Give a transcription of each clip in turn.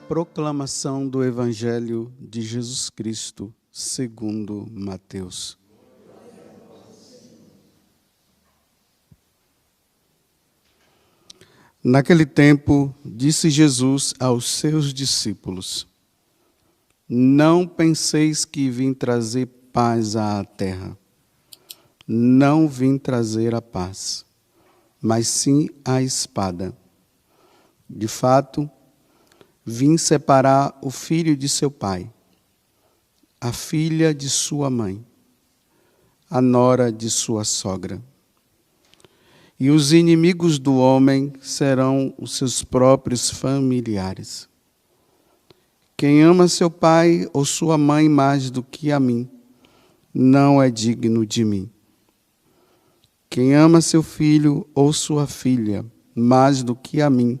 Proclamação do Evangelho de Jesus Cristo, segundo Mateus. Naquele tempo, disse Jesus aos seus discípulos: Não penseis que vim trazer paz à terra. Não vim trazer a paz, mas sim a espada. De fato, vim separar o filho de seu pai, a filha de sua mãe, a nora de sua sogra. E os inimigos do homem serão os seus próprios familiares. Quem ama seu pai ou sua mãe mais do que a mim, não é digno de mim. Quem ama seu filho ou sua filha mais do que a mim,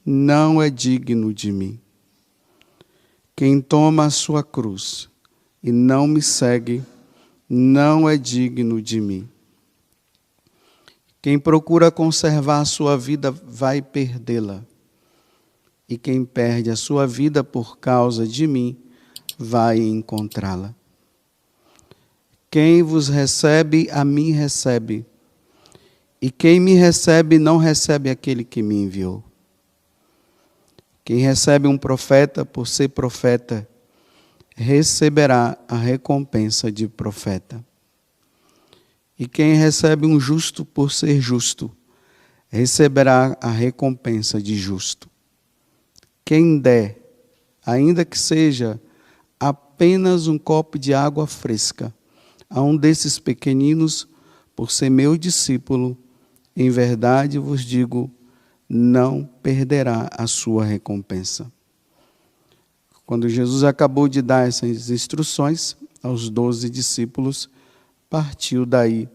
não é digno de mim. Quem toma a sua cruz e não me segue, não é digno de mim. Quem procura conservar a sua vida vai perdê-la. E quem perde a sua vida por causa de mim, vai encontrá-la. Quem vos recebe, a mim recebe. E quem me recebe, não recebe aquele que me enviou. Quem recebe um profeta por ser profeta, receberá a recompensa de profeta. E quem recebe um justo por ser justo, receberá a recompensa de justo. Quem der, ainda que seja apenas um copo de água fresca, a um desses pequeninos, por ser meu discípulo, em verdade vos digo, não perderá a sua recompensa. Quando Jesus acabou de dar essas instruções aos 12 discípulos, partiu daí,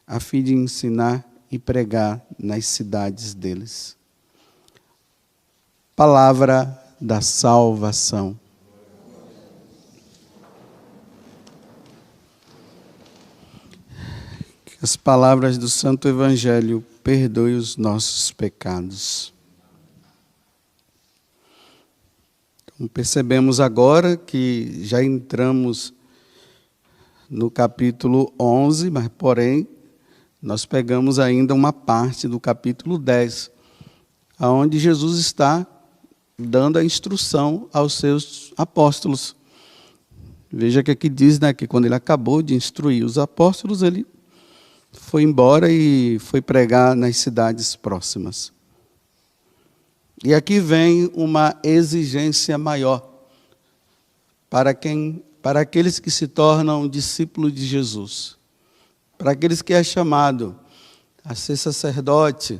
a fim de ensinar e pregar nas cidades deles. Palavra da salvação. Que as palavras do Santo Evangelho perdoem os nossos pecados. Então, percebemos agora que já entramos no capítulo 11, mas porém nós pegamos ainda uma parte do capítulo 10, onde Jesus está dando a instrução aos seus apóstolos. Veja que aqui diz, que quando ele acabou de instruir os apóstolos, ele foi embora e foi pregar nas cidades próximas. E aqui vem uma exigência maior para aqueles que se tornam discípulos de Jesus, para aqueles que é chamado a ser sacerdote,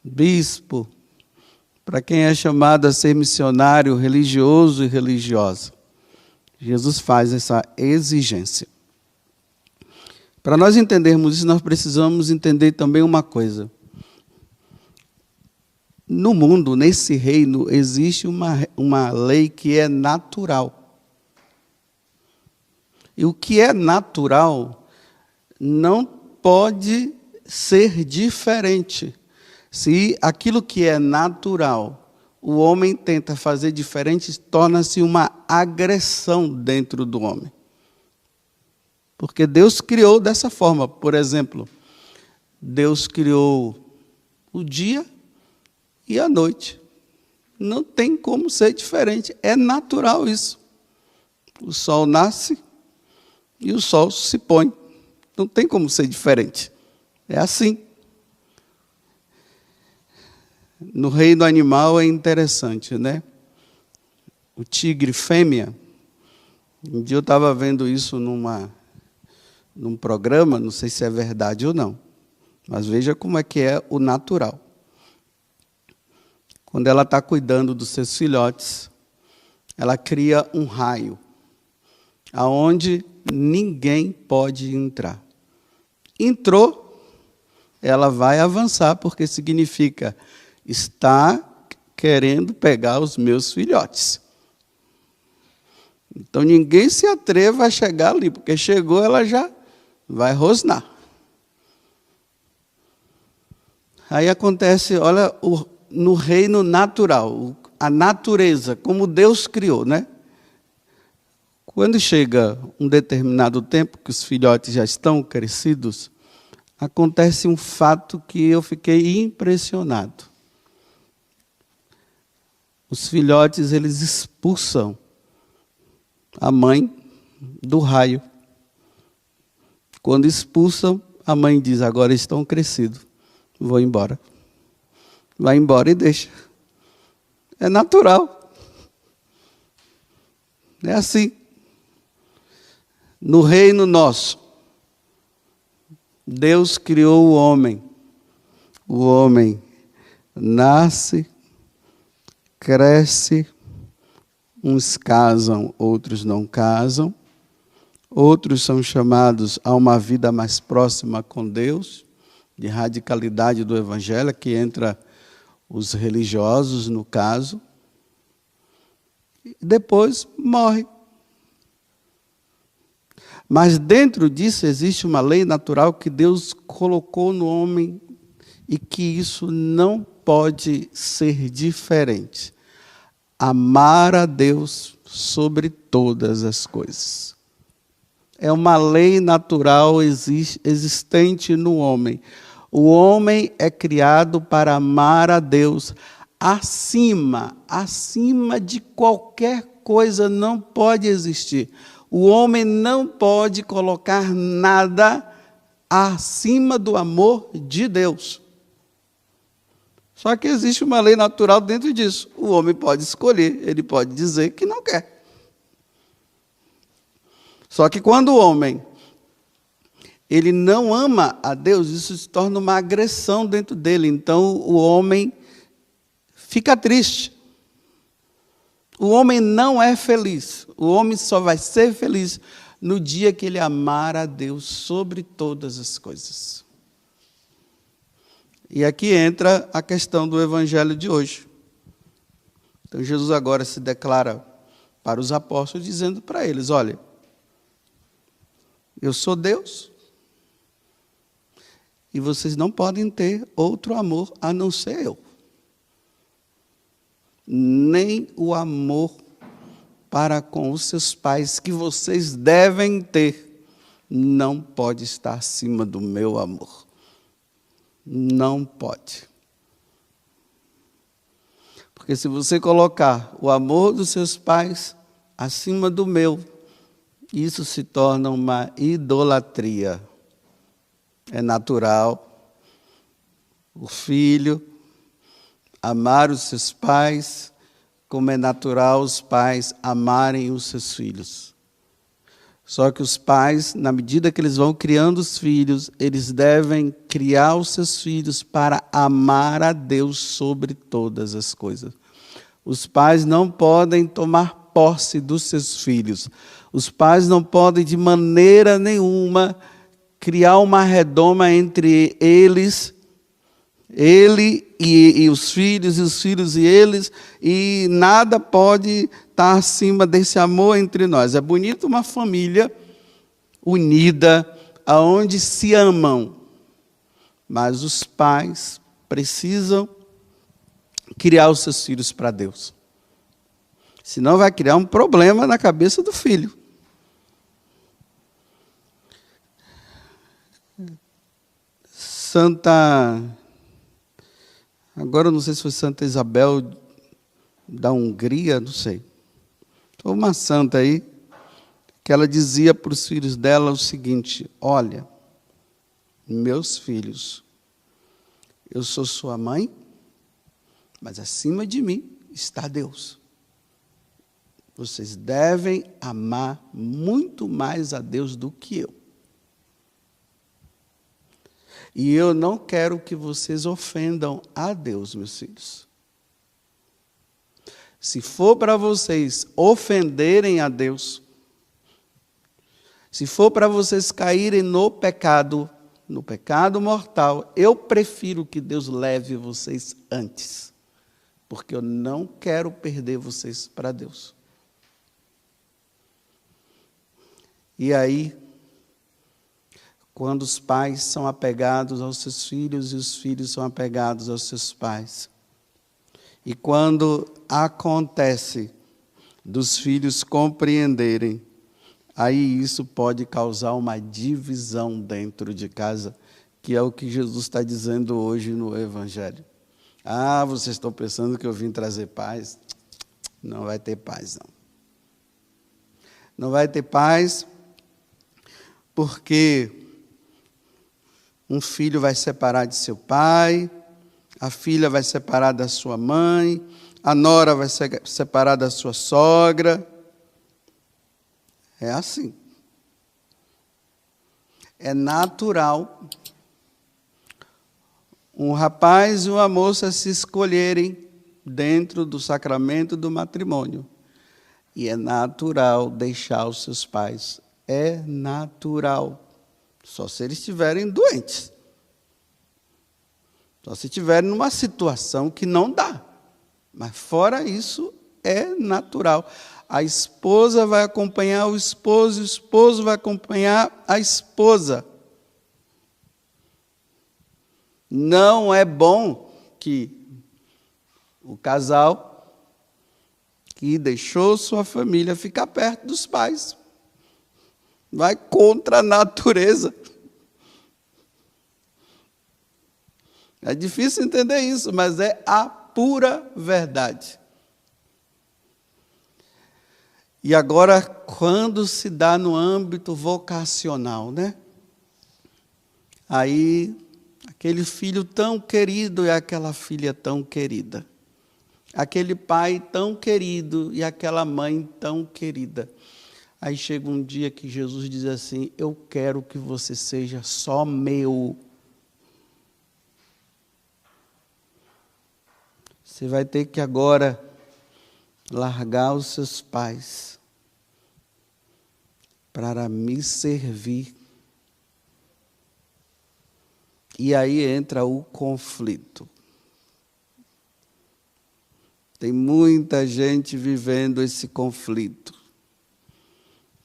bispo, para quem é chamado a ser missionário religioso e religiosa. Jesus faz essa exigência. Para nós entendermos isso, nós precisamos entender também uma coisa. No mundo, nesse reino, existe uma lei que é natural. E o que é natural não pode ser diferente. Se aquilo que é natural, o homem tenta fazer diferente, torna-se uma agressão dentro do homem. Porque Deus criou dessa forma. Por exemplo, Deus criou o dia e a noite. Não tem como ser diferente. É natural isso. O sol nasce e o sol se põe. Não tem como ser diferente. É assim. No reino animal é interessante, né? O tigre fêmea, um dia eu estava vendo isso num programa, não sei se é verdade ou não, mas veja como é que é o natural. Quando ela está cuidando dos seus filhotes, ela cria um raio, aonde ninguém pode entrar. Entrou, ela vai avançar, porque significa, está querendo pegar os meus filhotes. Então ninguém se atreva a chegar ali, porque chegou, ela já vai rosnar. Aí acontece, olha, no reino natural, a natureza, como Deus criou, né? Quando chega um determinado tempo, que os filhotes já estão crescidos, acontece um fato que eu fiquei impressionado. Os filhotes, eles expulsam a mãe do raio. Quando expulsam, a mãe diz, agora estão crescidos, vou embora. Vai embora e deixa. É natural. É assim. No reino nosso, Deus criou o homem. O homem nasce, cresce, uns casam, outros não casam, outros são chamados a uma vida mais próxima com Deus, de radicalidade do Evangelho, que entra os religiosos, no caso, e depois morre. Mas dentro disso existe uma lei natural que Deus colocou no homem e que isso não pode ser diferente. Amar a Deus sobre todas as coisas. É uma lei natural existente no homem. O homem é criado para amar a Deus acima de qualquer coisa, não pode existir. O homem não pode colocar nada acima do amor de Deus. Só que existe uma lei natural dentro disso. O homem pode escolher, ele pode dizer que não quer. Só que quando o homem ele não ama a Deus, isso se torna uma agressão dentro dele. Então o homem fica triste. O homem não é feliz. O homem só vai ser feliz no dia que ele amar a Deus sobre todas as coisas. E aqui entra a questão do evangelho de hoje. Então Jesus agora se declara para os apóstolos, dizendo para eles, olha, eu sou Deus, e vocês não podem ter outro amor a não ser eu. Nem o amor para com os seus pais que vocês devem ter, não pode estar acima do meu amor. Não pode. Porque se você colocar o amor dos seus pais acima do meu, isso se torna uma idolatria. É natural o filho amar os seus pais, como é natural os pais amarem os seus filhos. Só que os pais, na medida que eles vão criando os filhos, eles devem criar os seus filhos para amar a Deus sobre todas as coisas. Os pais não podem tomar posse dos seus filhos. Os pais não podem, de maneira nenhuma, criar uma redoma entre eles, ele e os filhos e eles, e nada pode estar acima desse amor entre nós. É bonito uma família unida, aonde se amam, mas os pais precisam criar os seus filhos para Deus. Senão vai criar um problema na cabeça do filho. Agora eu não sei se foi Santa Isabel da Hungria, não sei. Foi uma santa aí, que ela dizia para os filhos dela o seguinte, olha, meus filhos, eu sou sua mãe, mas acima de mim está Deus. Vocês devem amar muito mais a Deus do que eu. E eu não quero que vocês ofendam a Deus, meus filhos. Se for para vocês ofenderem a Deus, se for para vocês caírem no pecado mortal, eu prefiro que Deus leve vocês antes, porque eu não quero perder vocês para Deus. E aí, quando os pais são apegados aos seus filhos e os filhos são apegados aos seus pais, E quando acontece dos filhos compreenderem, aí isso pode causar uma divisão dentro de casa, que é o que Jesus está dizendo hoje no Evangelho. Ah, vocês estão pensando que eu vim trazer paz? Não vai ter paz, não. Não vai ter paz, porque um filho vai separar de seu pai, a filha vai separar da sua mãe, a nora vai separar da sua sogra. É assim. É natural um rapaz e uma moça se escolherem dentro do sacramento do matrimônio. E é natural deixar os seus pais. É natural. Só se eles estiverem doentes. Só se estiverem numa situação que não dá. Mas fora isso, é natural. A esposa vai acompanhar o esposo vai acompanhar a esposa. Não é bom que o casal que deixou sua família ficar perto dos pais. Vai contra a natureza. É difícil entender isso, mas é a pura verdade. E agora, quando se dá no âmbito vocacional, né? Aí, aquele filho tão querido e aquela filha tão querida. Aquele pai tão querido e aquela mãe tão querida. Aí chega um dia que Jesus diz assim: eu quero que você seja só meu. Você vai ter que agora largar os seus pais para me servir. E aí entra o conflito. Tem muita gente vivendo esse conflito.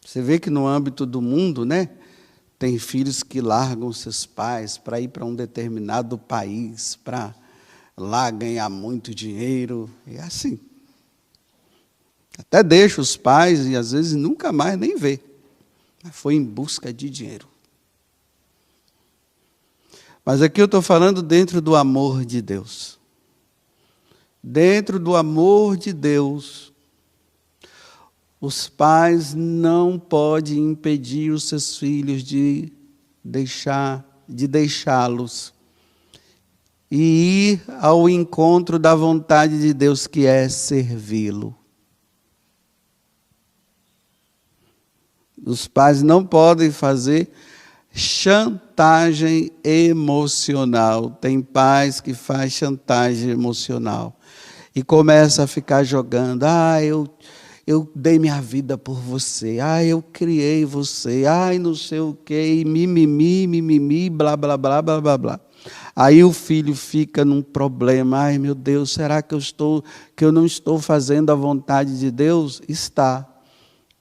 Você vê que no âmbito do mundo, né, tem filhos que largam seus pais para ir para um determinado país, para lá ganhar muito dinheiro. É assim. Até deixa os pais e às vezes nunca mais nem vê. Mas foi em busca de dinheiro. Mas aqui eu estou falando dentro do amor de Deus. Dentro do amor de Deus, os pais não podem impedir os seus filhos de deixá-los e ir ao encontro da vontade de Deus, que é servi-lo. Os pais não podem fazer chantagem emocional. Tem pais que fazem chantagem emocional e começa a ficar jogando: eu dei minha vida por você, eu criei você, não sei o quê, mimimi, blá, blá, blá, blá, blá, blá. Aí o filho fica num problema: meu Deus, será que eu não estou fazendo a vontade de Deus? Está.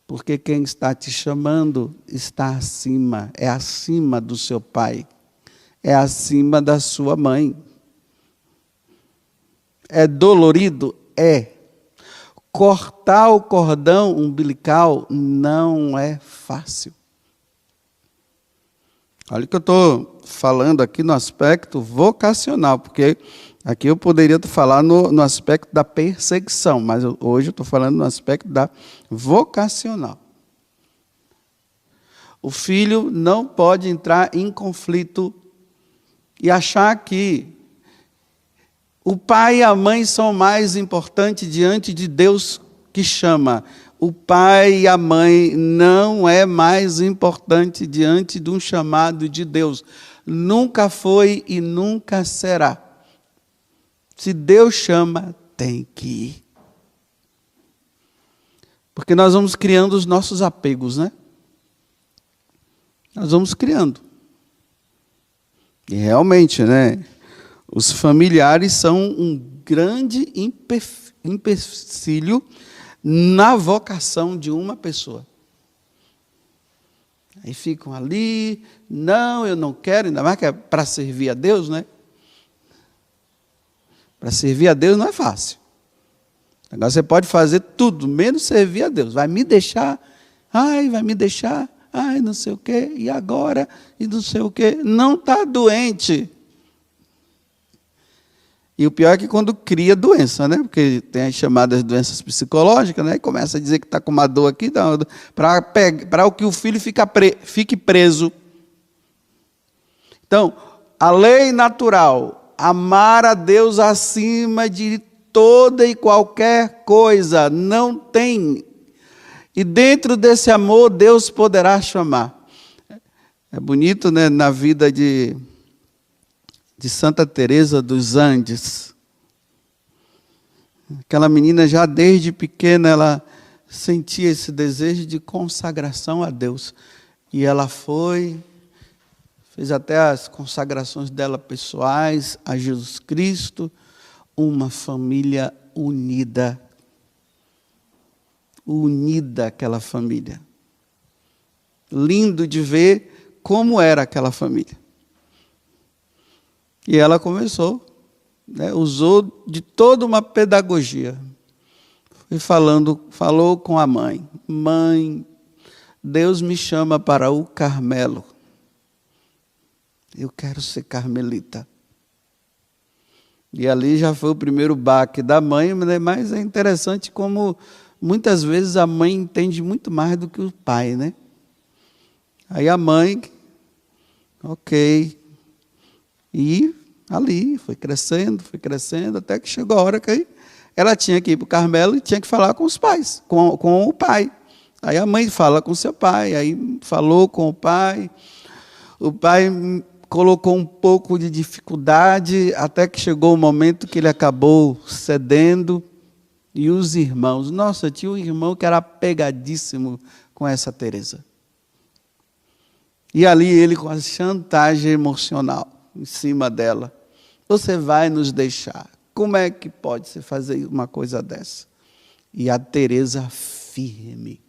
Porque quem está te chamando está acima, é acima do seu pai, é acima da sua mãe. É dolorido? É. Cortar o cordão umbilical não é fácil. Olha o que eu estou falando aqui no aspecto vocacional, porque aqui eu poderia falar no aspecto da perseguição, mas hoje eu estou falando no aspecto da vocacional. O filho não pode entrar em conflito e achar que o pai e a mãe são mais importantes diante de Deus que chama. O pai e a mãe não é mais importante diante de um chamado de Deus. Nunca foi e nunca será. Se Deus chama, tem que ir. Porque nós vamos criando os nossos apegos, né? Nós vamos criando. E realmente, né? Os familiares são um grande empecilho na vocação de uma pessoa. Aí ficam ali: não, eu não quero, ainda mais que é para servir a Deus, né? Para servir a Deus não é fácil. Agora você pode fazer tudo, menos servir a Deus. Vai me deixar, vai me deixar, não sei o quê, e agora, e não sei o quê. Não está doente. E o pior é que quando cria doença, né? Porque tem as chamadas doenças psicológicas, né? E começa a dizer que está com uma dor aqui, para que o filho fique preso. Então, a lei natural, amar a Deus acima de toda e qualquer coisa, não tem. E dentro desse amor, Deus poderá chamar. É bonito, né? Na vida de Santa Teresa dos Andes. Aquela menina já desde pequena, ela sentia esse desejo de consagração a Deus. E ela fez até as consagrações dela pessoais a Jesus Cristo, uma família unida. Unida aquela família. Lindo de ver como era aquela família. E ela começou, né, usou de toda uma pedagogia. Falou com a mãe. Mãe, Deus me chama para o Carmelo. Eu quero ser carmelita. E ali já foi o primeiro baque da mãe, mas é interessante como muitas vezes a mãe entende muito mais do que o pai, né? Aí a mãe, ok. E ali foi crescendo, até que chegou a hora que ela tinha que ir para o Carmelo e tinha que falar com os pais, com o pai. Aí a mãe fala com seu pai, aí falou com o pai colocou um pouco de dificuldade, até que chegou o momento que ele acabou cedendo. E os irmãos, nossa, tinha um irmão que era apegadíssimo com essa Teresa. E ali ele com a chantagem emocional em cima dela. Você vai nos deixar. Como é que pode se fazer uma coisa dessa? E a Teresa firme.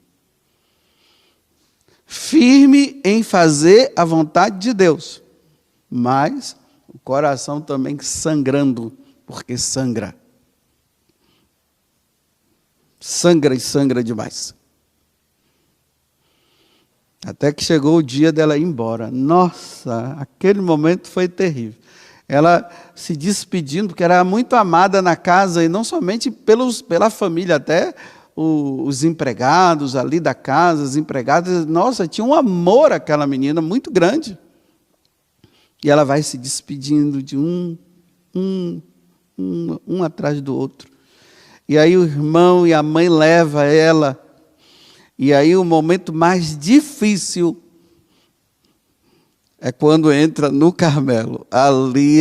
Firme em fazer a vontade de Deus. Mas o coração também sangrando, porque sangra. Sangra e sangra demais. Até que chegou o dia dela ir embora. Nossa, aquele momento foi terrível. Ela se despedindo, porque era muito amada na casa, e não somente pela família, até os empregados ali da casa, as empregadas. Nossa, tinha um amor aquela menina muito grande. E ela vai se despedindo de um atrás do outro. E aí o irmão e a mãe levam ela. E aí o momento mais difícil é quando entra no Carmelo. Ali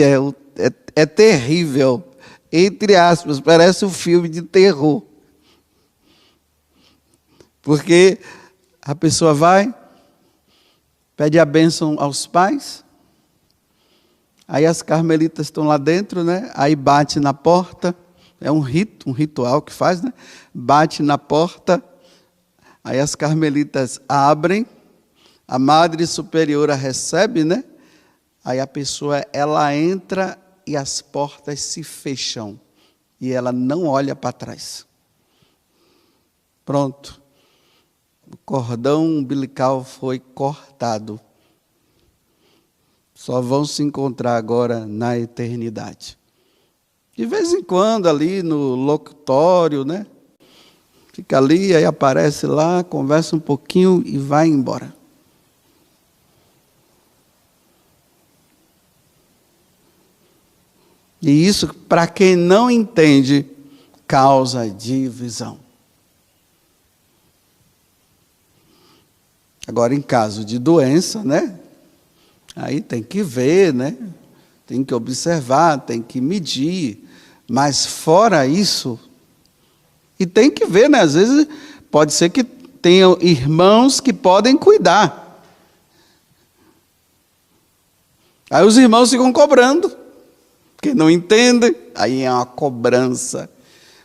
é terrível. Entre aspas, parece um filme de terror. Porque a pessoa vai, pede a bênção aos pais. Aí as carmelitas estão lá dentro, né? Aí bate na porta. É um ritual que faz, né? Bate na porta. Aí as carmelitas abrem, a Madre Superiora recebe, né? Aí a pessoa, ela entra e as portas se fecham. E ela não olha para trás. Pronto. O cordão umbilical foi cortado. Só vão se encontrar agora na eternidade. De vez em quando ali no locutório, né? Fica ali, aí aparece lá, conversa um pouquinho e vai embora. E isso, para quem não entende, causa divisão. Agora, em caso de doença, né? Aí tem que ver, né? Tem que observar, tem que medir. Mas fora isso, e tem que ver, né? Às vezes pode ser que tenham irmãos que podem cuidar. Aí os irmãos ficam cobrando, porque não entendem. Aí é uma cobrança.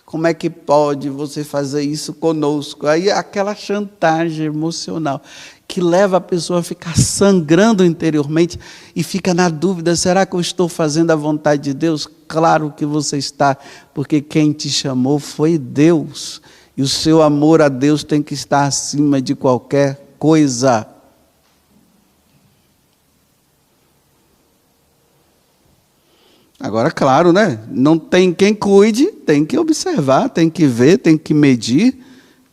Como é que pode você fazer isso conosco? Aí é aquela chantagem emocional. que leva a pessoa a ficar sangrando interiormente e fica na dúvida: será que eu estou fazendo a vontade de Deus? Claro que você está, porque quem te chamou foi Deus. E o seu amor a Deus tem que estar acima de qualquer coisa. Agora, claro, né? Não tem quem cuide, tem que observar, tem que ver, tem que medir.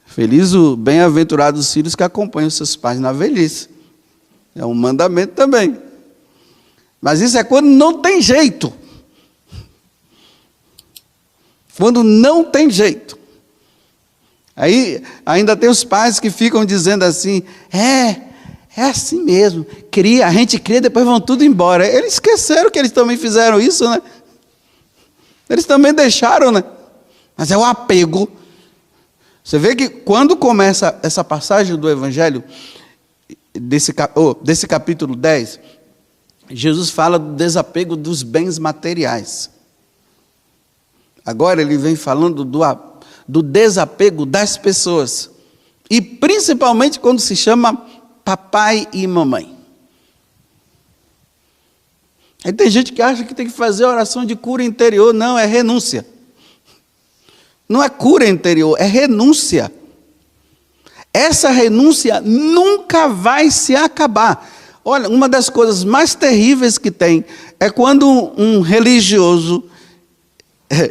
Feliz o bem-aventurado os filhos que acompanham seus pais na velhice. É um mandamento também. Mas isso é quando não tem jeito. Quando não tem jeito. Aí ainda tem os pais que ficam dizendo assim: é assim mesmo, a gente cria, depois vão tudo embora. Eles esqueceram que eles também fizeram isso, né? Eles também deixaram, né? Mas é o apego. Você vê que quando começa essa passagem do Evangelho, desse capítulo 10, Jesus fala do desapego dos bens materiais. Agora ele vem falando do desapego das pessoas. E principalmente quando se chama papai e mamãe. Aí tem gente que acha que tem que fazer oração de cura interior. Não, é renúncia. Não é cura interior, é renúncia. Essa renúncia nunca vai se acabar. Olha, uma das coisas mais terríveis que tem é quando um religioso,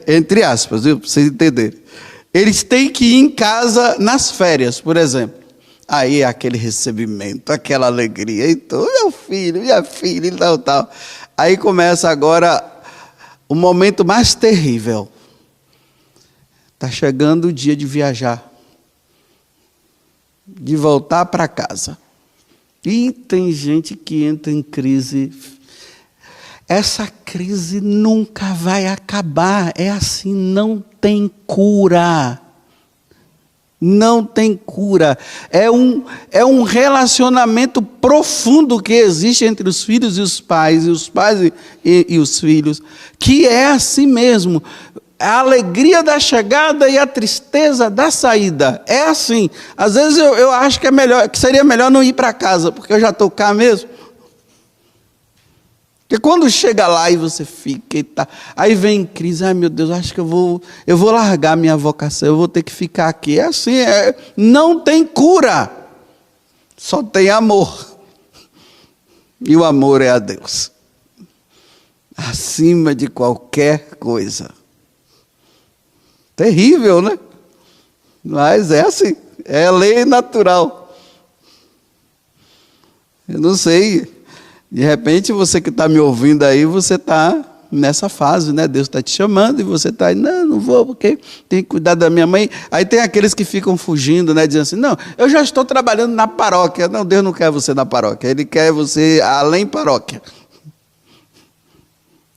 entre aspas, viu, para vocês entenderem, eles têm que ir em casa nas férias, por exemplo. Aí é aquele recebimento, aquela alegria, então, meu filho, minha filha e tal. Aí começa agora o momento mais terrível. Está chegando o dia de viajar, de voltar para casa. E tem gente que entra em crise. Essa crise nunca vai acabar. É assim, não tem cura. Não tem cura. É um relacionamento profundo que existe entre os filhos e os pais e os filhos, que é assim mesmo. A alegria da chegada e a tristeza da saída. É assim. Às vezes eu acho que seria melhor não ir para casa, porque eu já estou cá mesmo. Porque quando chega lá e você fica e tá, aí vem crise: ai meu Deus, acho que eu vou largar minha vocação, eu vou ter que ficar aqui. É assim, não tem cura, só tem amor. E o amor é a Deus, acima de qualquer coisa. Terrível, né? Mas é assim, é lei natural. Eu não sei, de repente você que está me ouvindo aí, você está nessa fase, né? Deus está te chamando e você está aí: não vou porque tenho que cuidar da minha mãe. Aí tem aqueles que ficam fugindo, né? Dizendo assim: não, eu já estou trabalhando na paróquia. Não, Deus não quer você na paróquia, Ele quer você além paróquia.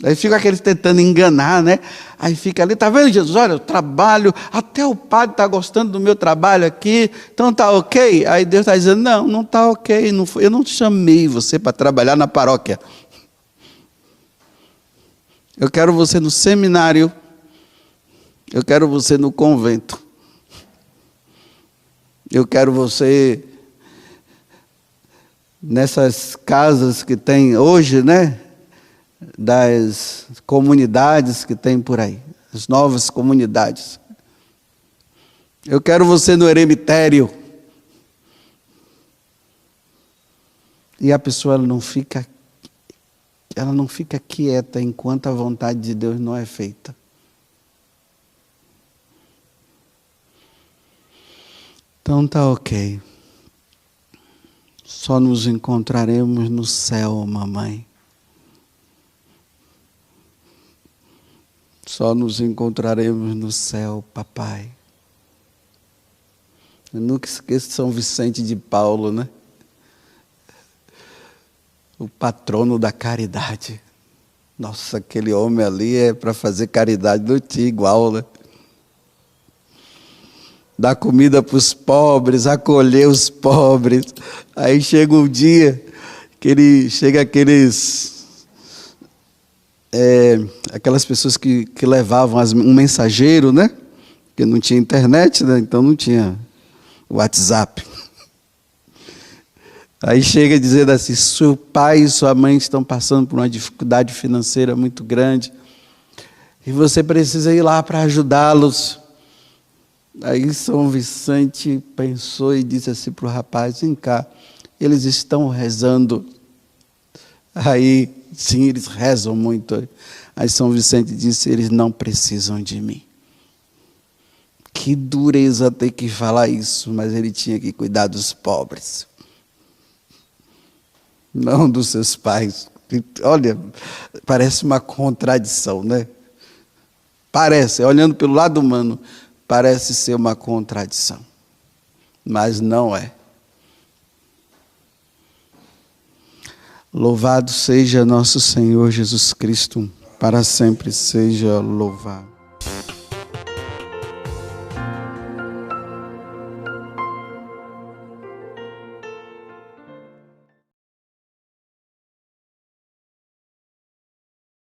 Aí fica aqueles tentando enganar, né? Aí fica ali: tá vendo, Jesus? Olha, eu trabalho, até o padre está gostando do meu trabalho aqui, então tá ok? Aí Deus está dizendo: não está ok, eu não chamei você para trabalhar na paróquia. Eu quero você no seminário, eu quero você no convento, eu quero você nessas casas que tem hoje, né? Das comunidades que tem por aí, as novas comunidades. Eu quero você no eremitério. E a pessoa ela não fica quieta enquanto a vontade de Deus não é feita. Então tá ok. Só nos encontraremos no céu, mamãe. Só nos encontraremos no céu, papai. Eu nunca esqueço de São Vicente de Paulo, né? O patrono da caridade. Nossa, aquele homem ali é para fazer caridade, não tinha igual, né? Dar comida para os pobres, acolher os pobres. Aí chega um dia que chega aquelas pessoas que levavam um mensageiro, né? Porque não tinha internet, né? Então não tinha WhatsApp. Aí chega dizendo assim: seu pai e sua mãe estão passando por uma dificuldade financeira muito grande e você precisa ir lá para ajudá-los. Aí São Vicente pensou e disse assim para o rapaz: vem cá, eles estão rezando. Aí, sim, eles rezam muito. Aí São Vicente disse: eles não precisam de mim. Que dureza ter que falar isso, mas ele tinha que cuidar dos pobres. Não dos seus pais. Olha, parece uma contradição, né? Parece, olhando pelo lado humano, parece ser uma contradição. Mas não é. Louvado seja nosso Senhor Jesus Cristo, para sempre seja louvado.